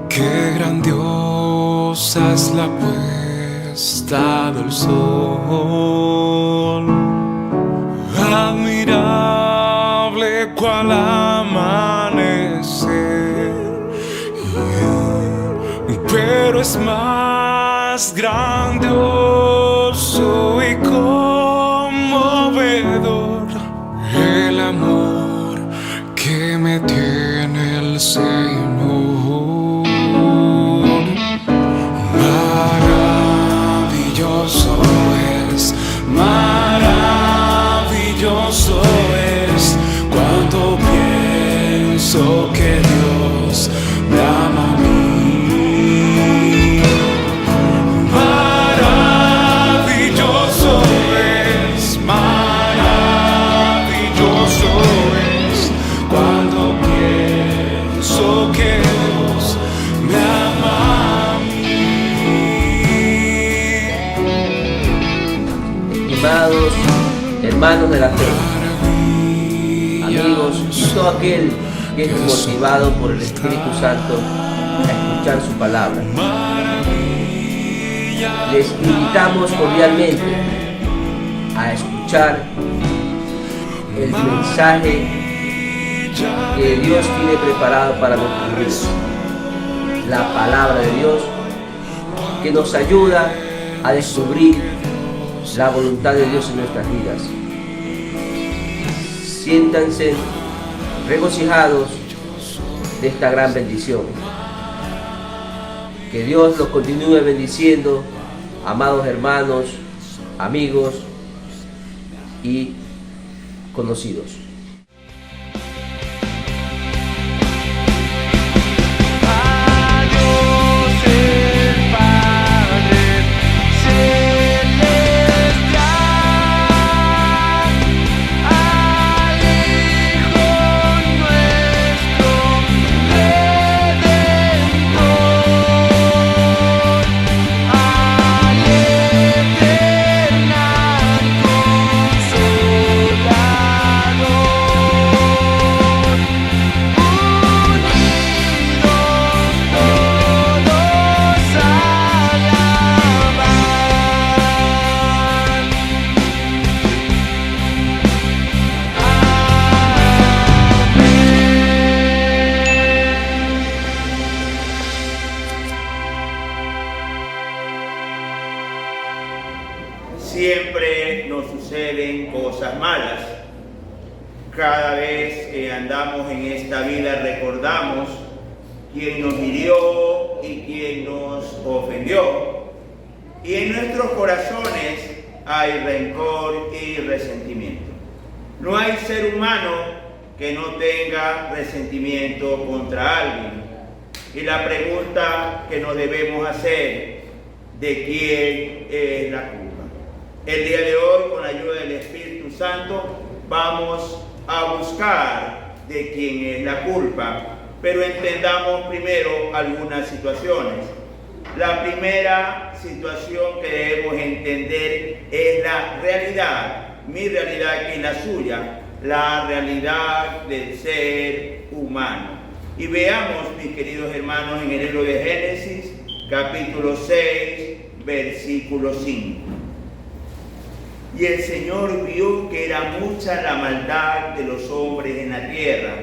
Qué grandiosa es la puesta del sol, admirable cual amanecer, pero es más grandioso y conmovedor el amor que me tiene el Señor. Maravilloso es cuando pienso que Dios me ama a mí. Maravilloso es cuando pienso que Dios me ama a mí. Estimados hermanos de la fe, amigos y todo aquel que es motivado por el Espíritu Santo a escuchar su palabra, les invitamos cordialmente a escuchar el mensaje que Dios tiene preparado para nuestros vidas, la palabra de Dios que nos ayuda a descubrir la voluntad de Dios en nuestras vidas. Siéntanse regocijados de esta gran bendición. Que Dios los continúe bendiciendo, amados hermanos, amigos y conocidos. Siempre nos suceden cosas malas. Cada vez que andamos en esta vida recordamos quién nos hirió y quién nos ofendió. Y en nuestros corazones hay rencor y resentimiento. No hay ser humano que no tenga resentimiento contra alguien. Y la pregunta que nos debemos hacer, ¿de quién es la culpa? El día de hoy, con la ayuda del Espíritu Santo, vamos a buscar de quién es la culpa, pero entendamos primero algunas situaciones. La primera situación que debemos entender es la realidad, mi realidad y la suya, la realidad del ser humano. Y veamos, mis queridos hermanos, en el libro de Génesis, capítulo 6, versículo 5. Y el Señor vio que era mucha la maldad de los hombres en la tierra,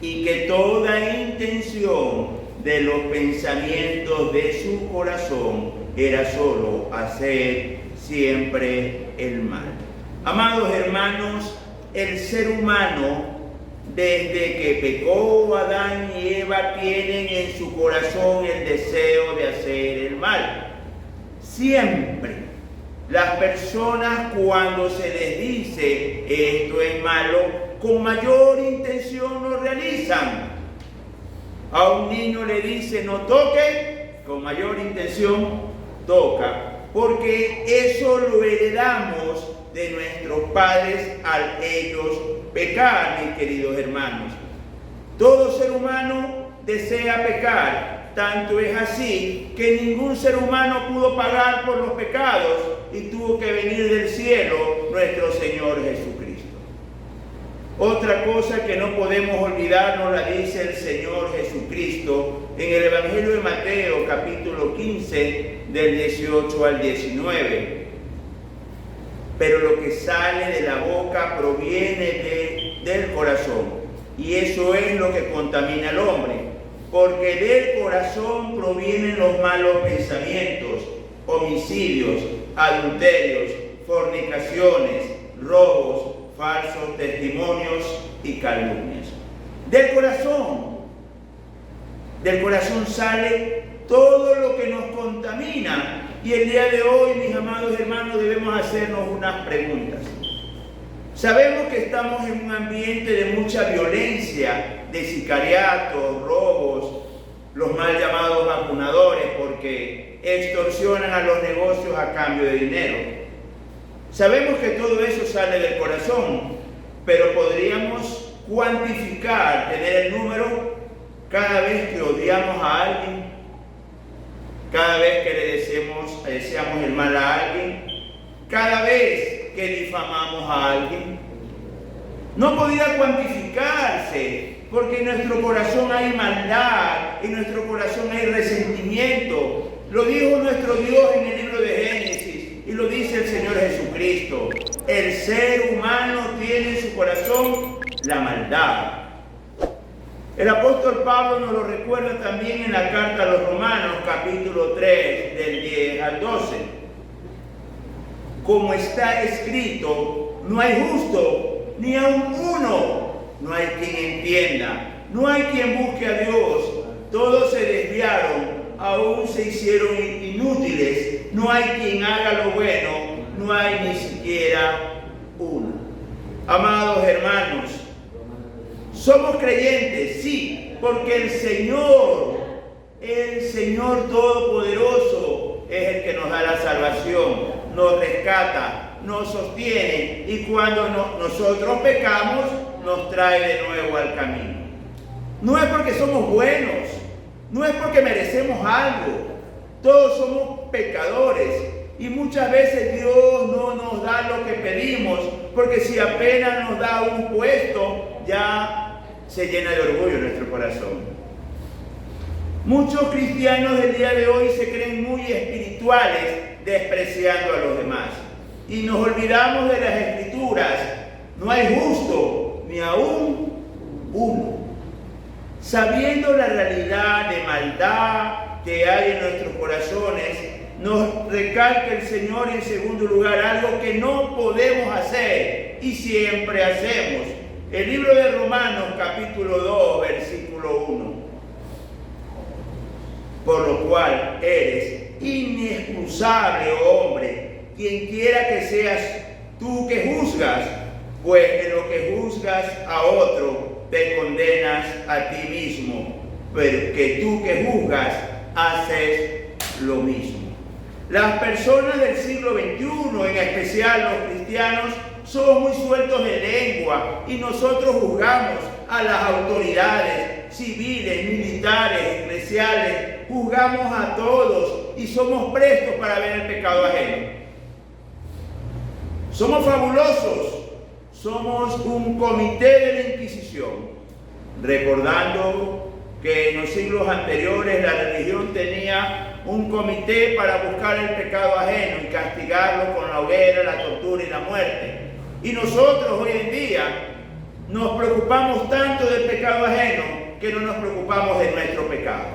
y que toda intención de los pensamientos de su corazón era solo hacer siempre el mal. Amados hermanos, el ser humano, desde que pecó Adán y Eva, tienen en su corazón el deseo de hacer el mal. Siempre. Las personas, cuando se les dice esto es malo, con mayor intención lo realizan. A un niño le dice no toque, con mayor intención toca, porque eso lo heredamos de nuestros padres al ellos pecar, mis queridos hermanos. Todo ser humano desea pecar. Tanto es así que ningún ser humano pudo pagar por los pecados y tuvo que venir del cielo nuestro Señor Jesucristo. Otra cosa que no podemos olvidar nos la dice el Señor Jesucristo en el Evangelio de Mateo, capítulo 15, del 18 al 19. Pero lo que sale de la boca proviene del corazón, y eso es lo que contamina al hombre, porque del corazón provienen los malos pensamientos, homicidios, adulterios, fornicaciones, robos, falsos testimonios y calumnias. Del corazón sale todo lo que nos contamina. Y el día de hoy, mis amados hermanos, debemos hacernos unas preguntas. Sabemos que estamos en un ambiente de mucha violencia, de sicariatos, robos, los mal llamados vacunadores, porque extorsionan a los negocios a cambio de dinero. Sabemos que todo eso sale del corazón, pero podríamos cuantificar, tener el número cada vez que odiamos a alguien, cada vez que le deseamos el mal a alguien, cada vez que difamamos a alguien. No podía cuantificarse, porque en nuestro corazón hay maldad, en nuestro corazón hay resentimiento. Lo dijo nuestro Dios en el libro de Génesis. Y lo dice el Señor Jesucristo. El ser humano tiene en su corazón la maldad. El apóstol Pablo nos lo recuerda también en la carta a los Romanos, capítulo 3, del 10 al 12. Como está escrito, no hay justo, ni aun uno. No hay quien entienda, no hay quien busque a Dios. Todos se desviaron, aún se hicieron inútiles. No hay quien haga lo bueno, no hay ni siquiera uno. Amados hermanos, somos creyentes, sí, porque el Señor Todopoderoso es el que nos da la salvación, nos rescata, nos sostiene, y cuando nosotros pecamos, nos trae de nuevo al camino. No es porque somos buenos, no es porque merecemos algo. Todos somos pecadores y muchas veces Dios no nos da lo que pedimos, porque si apenas nos da un puesto, ya se llena de orgullo nuestro corazón. Muchos cristianos del día de hoy se creen muy espirituales, despreciando a los demás. Y nos olvidamos de las Escrituras. No hay justo, ni aún uno. Sabiendo la realidad de maldad que hay en nuestros corazones, nos recalca el Señor en segundo lugar algo que no podemos hacer y siempre hacemos. El libro de Romanos, capítulo 2, versículo 1. Por lo cual eres inexcusable, oh hombre, quien quiera que seas tú que juzgas, pues en lo que juzgas a otro te condenas a ti mismo, pero que tú que juzgas haces lo mismo. Las personas del siglo XXI, en especial los cristianos, somos muy sueltos de lengua y nosotros juzgamos a las autoridades civiles, militares, eclesiales, juzgamos a todos y somos prestos para ver el pecado ajeno. Somos fabulosos, somos un comité de la Inquisición, recordando que en los siglos anteriores la religión tenía un comité para buscar el pecado ajeno y castigarlo con la hoguera, la tortura y la muerte. Y nosotros hoy en día nos preocupamos tanto del pecado ajeno que no nos preocupamos de nuestro pecado.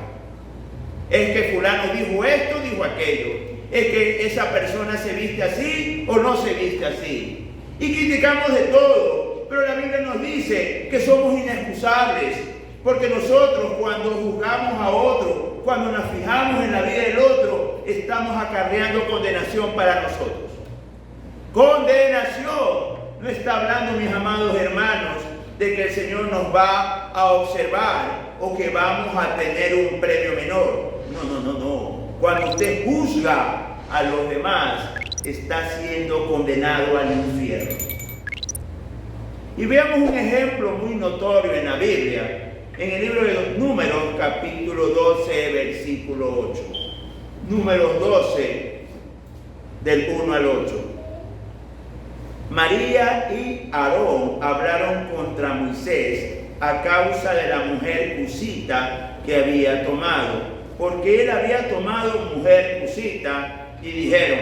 Es que fulano dijo esto, dijo aquello. Es que esa persona se viste así o no se viste así. Y criticamos de todo, pero la Biblia nos dice que somos inexcusables, porque nosotros cuando juzgamos a otro, cuando nos fijamos en la vida del otro, estamos acarreando condenación para nosotros. Condenación. No está hablando, mis amados hermanos, de que el Señor nos va a observar o que vamos a tener un premio menor. No. Cuando usted juzga a los demás, está siendo condenado al infierno. Y veamos un ejemplo muy notorio en la Biblia, en el libro de los Números, capítulo 12, versículo 8. Números 12, del 1 al 8. María y Aarón hablaron contra Moisés a causa de la mujer cusita que había tomado, porque él había tomado mujer cusita, y dijeron: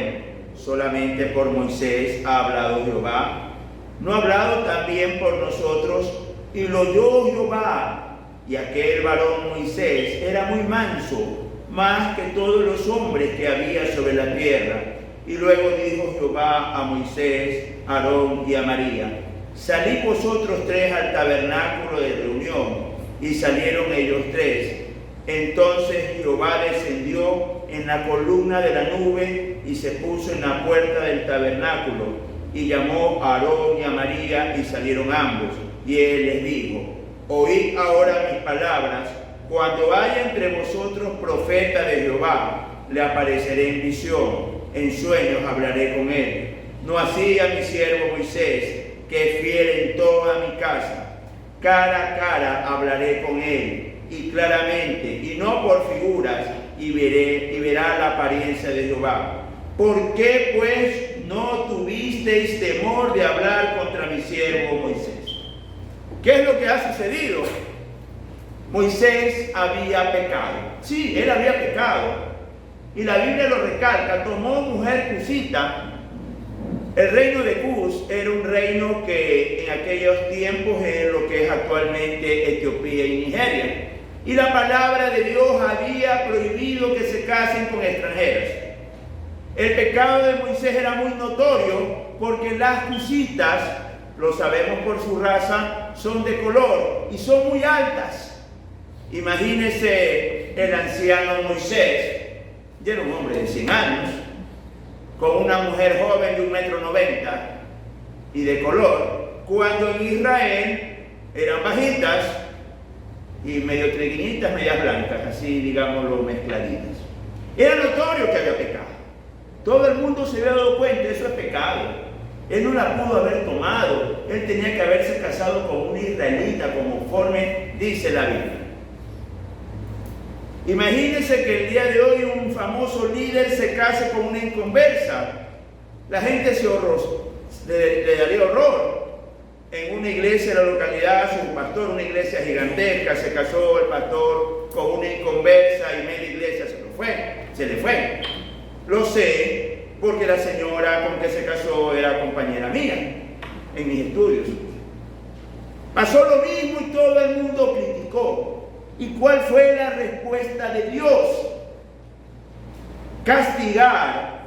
solamente por Moisés ha hablado Jehová, ¿no ha hablado también por nosotros? Y lo oyó Jehová. Y aquel varón Moisés era muy manso, más que todos los hombres que había sobre la tierra. Y luego dijo Jehová a Moisés, a Aarón y a María: salid vosotros tres al tabernáculo de reunión. Y salieron ellos tres. Entonces Jehová descendió en la columna de la nube y se puso en la puerta del tabernáculo. Y llamó a Aarón y a María, y salieron ambos. Y él les dijo: oíd ahora mis palabras. Cuando haya entre vosotros profeta de Jehová, le apareceré en visión, en sueños hablaré con él. No así a mi siervo Moisés, que es fiel en toda mi casa. Cara a cara hablaré con él, y claramente, y no por figuras, y verá la apariencia de Jehová. ¿Por qué pues no tuvisteis temor de hablar contra mi siervo Moisés? ¿Qué es lo que ha sucedido? Moisés había pecado. Sí, él había pecado. Y la Biblia lo recalca. Tomó mujer cusita. El reino de Cus era un reino que en aquellos tiempos es lo que es actualmente Etiopía y Nigeria. Y la palabra de Dios había prohibido que se casen con extranjeros. El pecado de Moisés era muy notorio porque las cusitas, lo sabemos por su raza, son de color y son muy altas. Imagínese el anciano Moisés, ya era un hombre de 100 años, con una mujer joven de 1,90 m y de color, cuando en Israel eran bajitas y medio triguinitas, medias blancas, así digámoslo, mezcladitas. Era notorio que había pecado. Todo el mundo se había dado cuenta, eso es pecado. Él no la pudo haber tomado. Él tenía que haberse casado con una israelita, conforme dice la Biblia. Imagínense que el día de hoy un famoso líder se case con una inconversa. La gente le daría horror. En una iglesia de la localidad, su pastor, una iglesia gigantesca, se casó el pastor con una inconversa y media iglesia se le fue. Lo sé porque la señora con que se casó era compañera mía en mis estudios. Pasó lo mismo y todo el mundo criticó. ¿Y cuál fue la respuesta de Dios? Castigar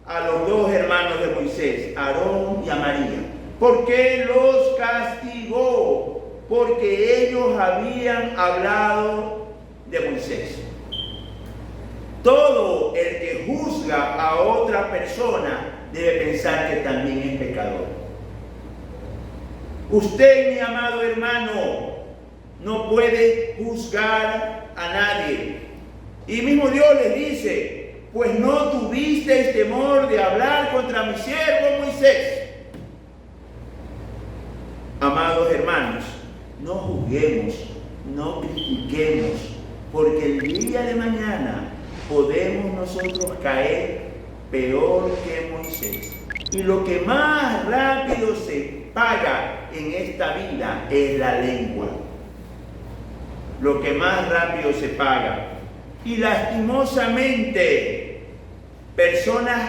a los dos hermanos de Moisés, a Aarón y a María. ¿Por qué los castigó? Porque ellos habían hablado de Moisés. Todo el que juzga a otra persona debe pensar que también es pecador. Usted, mi amado hermano, no puede juzgar a nadie. Y mismo Dios les dice: pues no tuvisteis temor de hablar contra mi siervo Moisés. Amados hermanos, no juzguemos, no critiquemos, porque el día de mañana podemos nosotros caer peor que Moisés. Y lo que más rápido se paga en esta vida es la lengua. Lo que más rápido se paga. Y lastimosamente, personas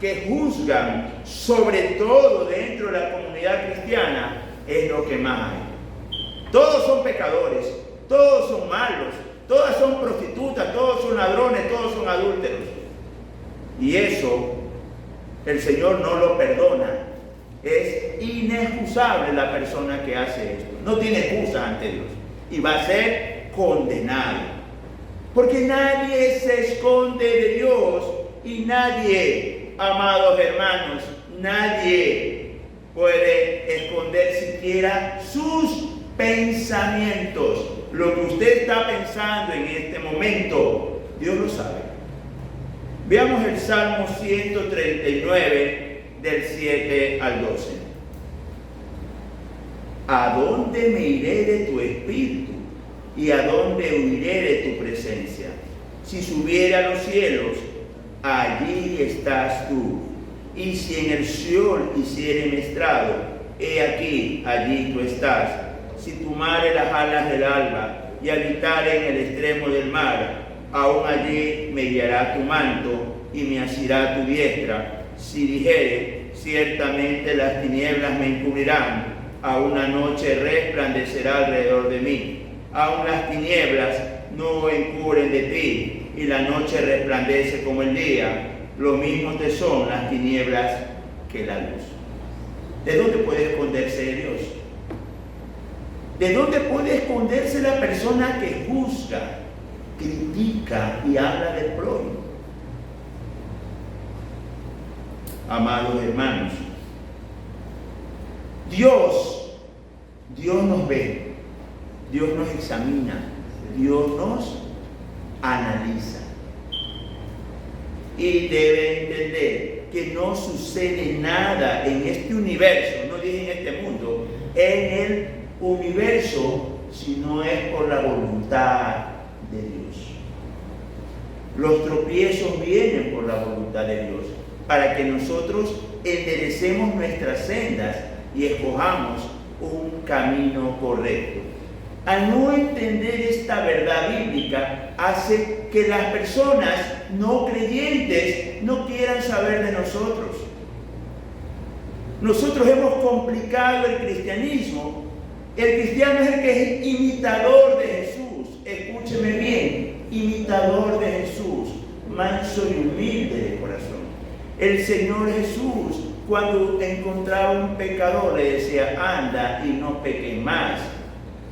que juzgan, sobre todo dentro de la comunidad cristiana, es lo que más hay. Todos son pecadores, todos son malos, todas son prostitutas, todos son ladrones, todos son adúlteros. Y eso el Señor no lo perdona. Es inexcusable la persona que hace esto. No tiene excusa ante Dios. Y va a ser condenado. Porque nadie se esconde de Dios. Y nadie, amados hermanos, nadie puede esconder siquiera sus pensamientos. Lo que usted está pensando en este momento, Dios lo sabe. Veamos el Salmo 139, del 7 al 12. ¿A dónde me iré de tu espíritu? ¿Y a dónde huiré de tu presencia? Si subiera a los cielos, allí estás tú. Y si en el Seol hiciere mi estrado, he aquí, allí tú estás. Si tomare las alas del alba y habitare en el extremo del mar, aún allí me guiará tu manto y me asirá tu diestra. Si dijere, ciertamente las tinieblas me encubrirán, aún la noche resplandecerá alrededor de mí. Aún las tinieblas no encubren de ti, y la noche resplandece como el día. Lo mismo te son las tinieblas que la luz. ¿De dónde puede esconderse de Dios? ¿De dónde puede esconderse la persona que juzga, critica y habla del prójimo? Amados hermanos, Dios nos ve, Dios nos examina, Dios nos analiza. Y debe entender que no sucede nada en este universo, no dije en este mundo, en el universo, si no es por la voluntad de Dios. Los tropiezos vienen por la voluntad de Dios, para que nosotros enderecemos nuestras sendas y escojamos un camino correcto. Al no entender esta verdad bíblica, hace que las personas no creyentes no quieran saber de nosotros. Nosotros hemos complicado el cristianismo. El cristiano es el que es imitador de Jesús. Escúcheme bien, imitador de Jesús, manso y humilde de corazón. El Señor Jesús, cuando encontraba un pecador, le decía, anda y no peques más.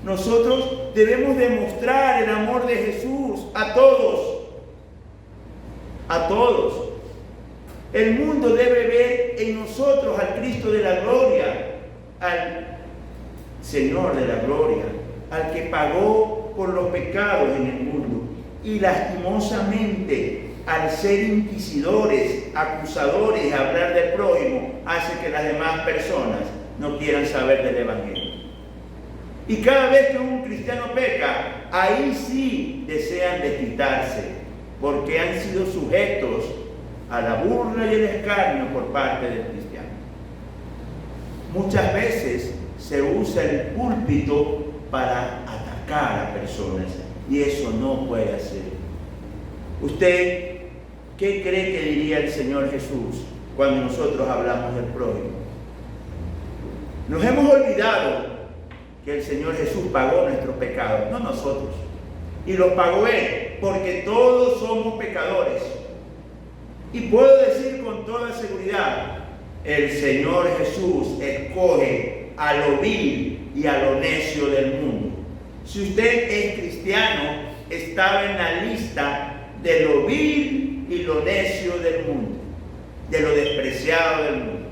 Nosotros debemos demostrar el amor de Jesús a todos. A todos. El mundo debe ver en nosotros al Cristo de la gloria, al Señor de la gloria, al que pagó por los pecados en el mundo. Y lastimosamente, al ser inquisidores, acusadores, hablar del prójimo, hace que las demás personas no quieran saber del Evangelio. Y cada vez que un cristiano peca, ahí sí desean desquitarse, porque han sido sujetos a la burla y el escarnio por parte del cristiano. Muchas veces se usa el púlpito para atacar a personas, y eso no puede hacer. ¿Usted qué cree que diría el Señor Jesús cuando nosotros hablamos del prójimo? Nos hemos olvidado que el Señor Jesús pagó nuestros pecados, no nosotros. Y los pagó Él, porque todos somos pecadores. Y puedo decir con toda seguridad, el Señor Jesús escoge a lo vil y a lo necio del mundo. Si usted es cristiano, estaba en la lista de lo vil y lo necio del mundo, de lo despreciado del mundo,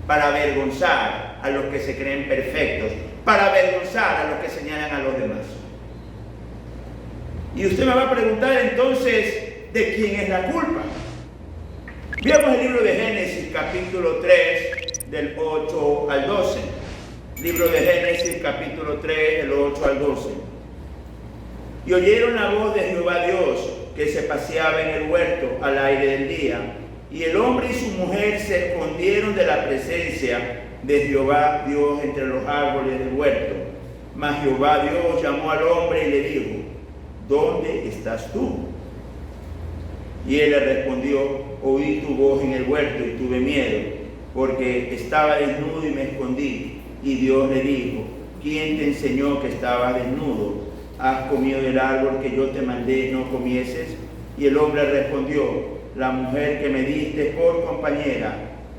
para avergonzar a los que se creen perfectos, para avergonzar a los que señalan a los demás. Y usted me va a preguntar entonces, ¿de quién es la culpa? Veamos el libro de Génesis, capítulo 3, del 8 al 12. Libro de Génesis, capítulo 3, del 8 al 12. Y oyeron la voz de Jehová Dios, que se paseaba en el huerto al aire del día. Y el hombre y su mujer se escondieron de la presencia de Jehová Dios entre los árboles del huerto. Mas Jehová Dios llamó al hombre y le dijo, ¿dónde estás tú? Y él le respondió, oí tu voz en el huerto y tuve miedo, porque estaba desnudo y me escondí. Y Dios le dijo, ¿quién te enseñó que estabas desnudo? ¿Has comido del árbol que yo te mandé no comieses? Y el hombre respondió, la mujer que me diste por compañera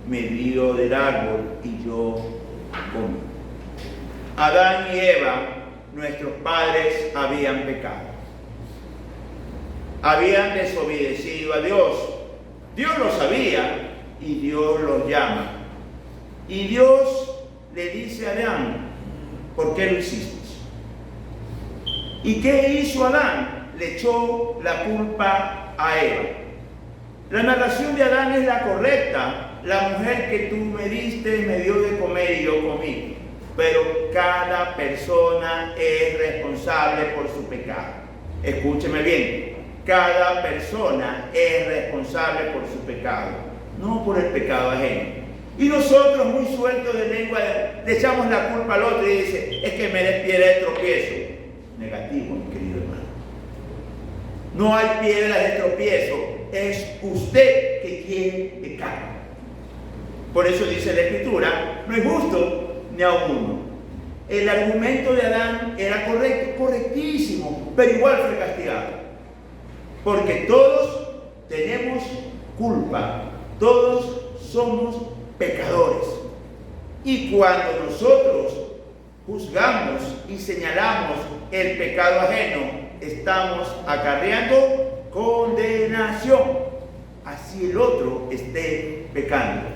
me dio del árbol y yo comí. Adán y Eva, nuestros padres, habían pecado. Habían desobedecido a Dios. Dios lo sabía y Dios los llama. Y Dios le dice a Adán, ¿por qué lo hiciste? ¿Y qué hizo Adán? Le echó la culpa a Eva. La narración de Adán es la correcta. La mujer que tú me diste me dio de comer y yo comí. Pero cada persona es responsable por su pecado. Escúcheme bien. Cada persona es responsable por su pecado. no por el pecado ajeno. Y nosotros, muy sueltos de lengua, le echamos la culpa al otro y dice, es que me despiera el tropiezo. Negativo, mi querido hermano. No hay piedras de tropiezo, es usted que quiere pecar. Por eso dice la Escritura, no es justo ni a uno. El argumento de Adán era correcto, correctísimo, pero igual fue castigado. Porque todos tenemos culpa, todos somos pecadores. Y cuando nosotros juzgamos y señalamos el pecado ajeno, estamos acarreando condenación, así el otro esté pecando.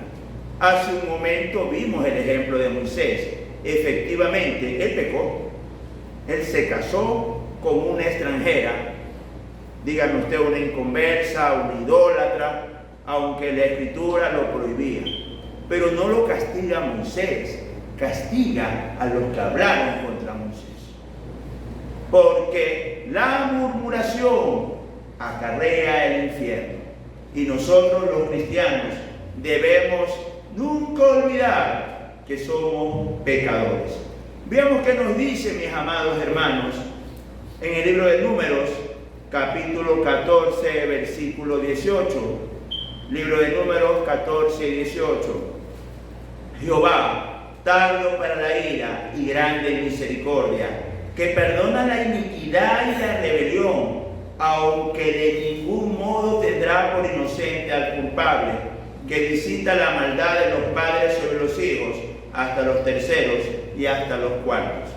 Hace un momento vimos el ejemplo de Moisés. Efectivamente, él pecó. Él se casó con una extranjera. Dígame usted, una inconversa, una idólatra, aunque la Escritura lo prohibía. Pero no lo castiga Moisés, castiga a los que hablaron contra Moisés. Porque la murmuración acarrea el infierno. Y nosotros los cristianos debemos nunca olvidar que somos pecadores. Veamos qué nos dice, mis amados hermanos, en el libro de Números, capítulo 14, versículo 18. Libro de Números 14, 18. Jehová, tardo para la ira y grande en misericordia, que perdona la iniquidad y la rebelión, aunque de ningún modo tendrá por inocente al culpable, que visita la maldad de los padres sobre los hijos, hasta los terceros y hasta los cuartos.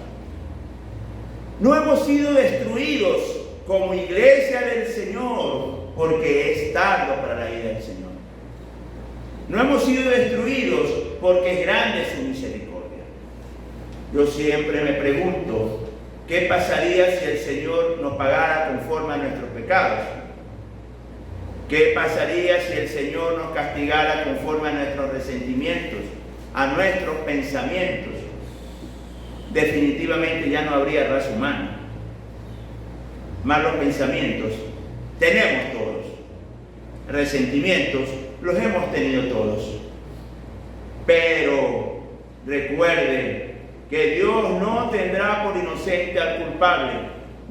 No hemos sido destruidos como iglesia del Señor, porque es tardo para la ira del Señor. No hemos sido destruidos porque es grande su misericordia. Yo siempre me pregunto, ¿qué pasaría si el Señor nos pagara conforme a nuestros pecados? ¿Qué pasaría si el Señor nos castigara conforme a nuestros resentimientos, a nuestros pensamientos? Definitivamente ya no habría raza humana. Malos pensamientos tenemos todos. Resentimientos los hemos tenido todos. Pero recuerden que Dios no tendrá por inocente al culpable.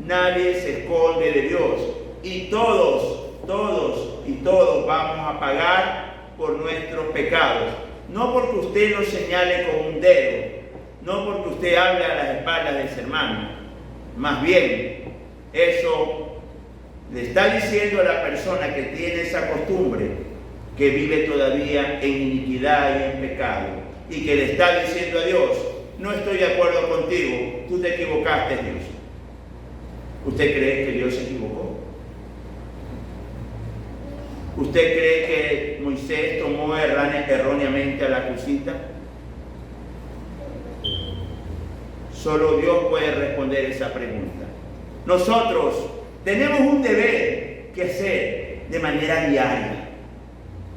Nadie se esconde de Dios. Y todos vamos a pagar por nuestros pecados. No porque usted nos señale con un dedo, no porque usted hable a las espaldas de su hermano. Más bien, eso le está diciendo a la persona que tiene esa costumbre, que vive todavía en iniquidad y en pecado, y que le está diciendo a Dios, no estoy de acuerdo contigo, tú te equivocaste, Dios. ¿Usted cree que Dios se equivocó? ¿Usted cree que Moisés tomó erróneamente a la cosita? Solo Dios puede responder esa pregunta. Nosotros tenemos un deber que hacer de manera diaria.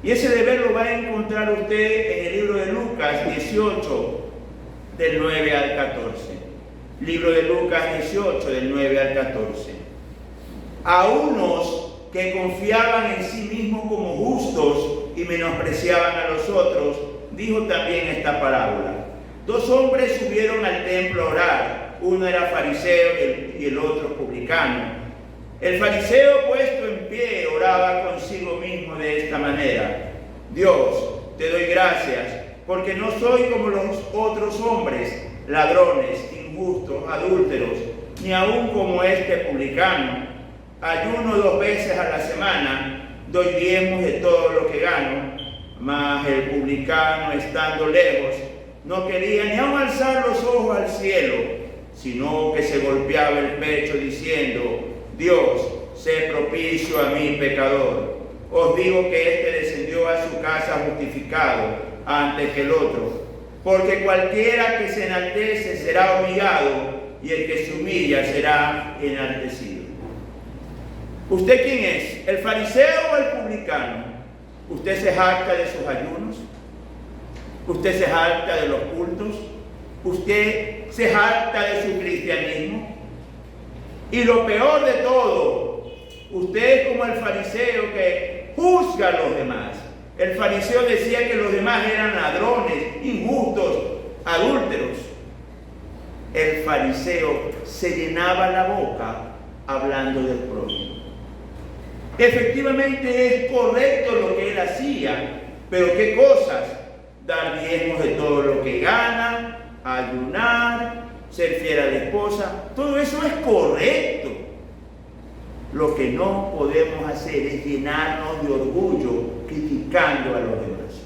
Y ese deber lo va a encontrar usted en el libro de Lucas 18, del 9 al 14. Libro de Lucas 18, del 9 al 14. A unos que confiaban en sí mismos como justos y menospreciaban a los otros, dijo también esta parábola. Dos hombres subieron al templo a orar. Uno era fariseo y el otro publicano. El fariseo, puesto en pie, oraba consigo mismo de esta manera: Dios, te doy gracias, porque no soy como los otros hombres, ladrones, injustos, adúlteros, ni aun como este publicano. Ayuno 2 veces a la semana, doy diezmos de todo lo que gano. Mas el publicano, estando lejos, no quería ni aun alzar los ojos al cielo, sino que se golpeaba el pecho diciendo: Dios, sé propicio a mí, pecador. Os digo que éste descendió a su casa justificado antes que el otro. Porque cualquiera que se enaltece será humillado, y el que se humilla será enaltecido. ¿Usted quién es? ¿El fariseo o el publicano? ¿Usted se jacta de sus ayunos? ¿Usted se jacta de los cultos? ¿Usted se jacta de su cristianismo? Y lo peor de todo, usted es como el fariseo que juzga a los demás, El fariseo decía que los demás eran ladrones, injustos, adúlteros. El fariseo se llenaba la boca hablando del prójimo. Efectivamente es correcto lo que él hacía, pero ¿qué cosas? Dar diezmos de todo lo que gana, ayunar, ser fiel a la esposa, todo eso es correcto. Lo que no podemos hacer es llenarnos de orgullo criticando a los demás.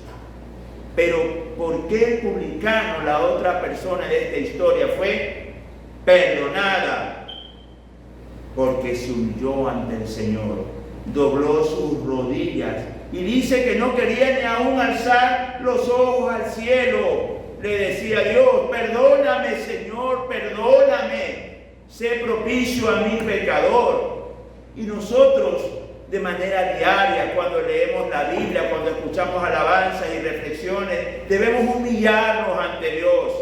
Pero ¿por qué el publicano, la otra persona de esta historia, fue perdonada? Porque se humilló ante el Señor, dobló sus rodillas y dice que no quería ni aún alzar los ojos al cielo. Le decía a Dios: perdóname, Señor, perdóname, sé propicio a mi pecador. Y nosotros, de manera diaria, cuando leemos la Biblia, cuando escuchamos alabanzas y reflexiones, debemos humillarnos ante Dios.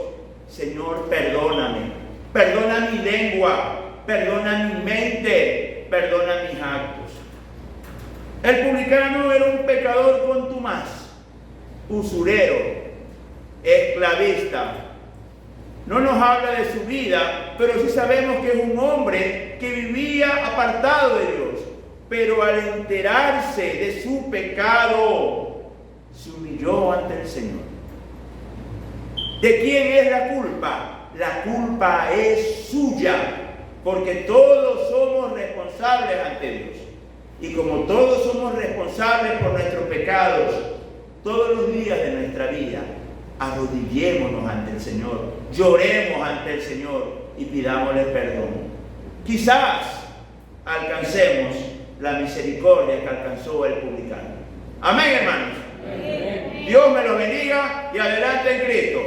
Señor, perdóname, perdona mi lengua, perdona mi mente, perdona mis actos. El publicano era un pecador contumaz, usurero, esclavista. No nos habla de su vida, pero sí sabemos que es un hombre que vivía apartado de Dios. Pero al enterarse de su pecado, se humilló ante el Señor. ¿De quién es la culpa? La culpa es suya, porque todos somos responsables ante Dios. Y como todos somos responsables por nuestros pecados, todos los días de nuestra vida, arrodillémonos ante el Señor, lloremos ante el Señor y pidámosle perdón. Quizás alcancemos la misericordia que alcanzó el publicano. Amén, hermanos. Amén. Dios me los bendiga y adelante en Cristo.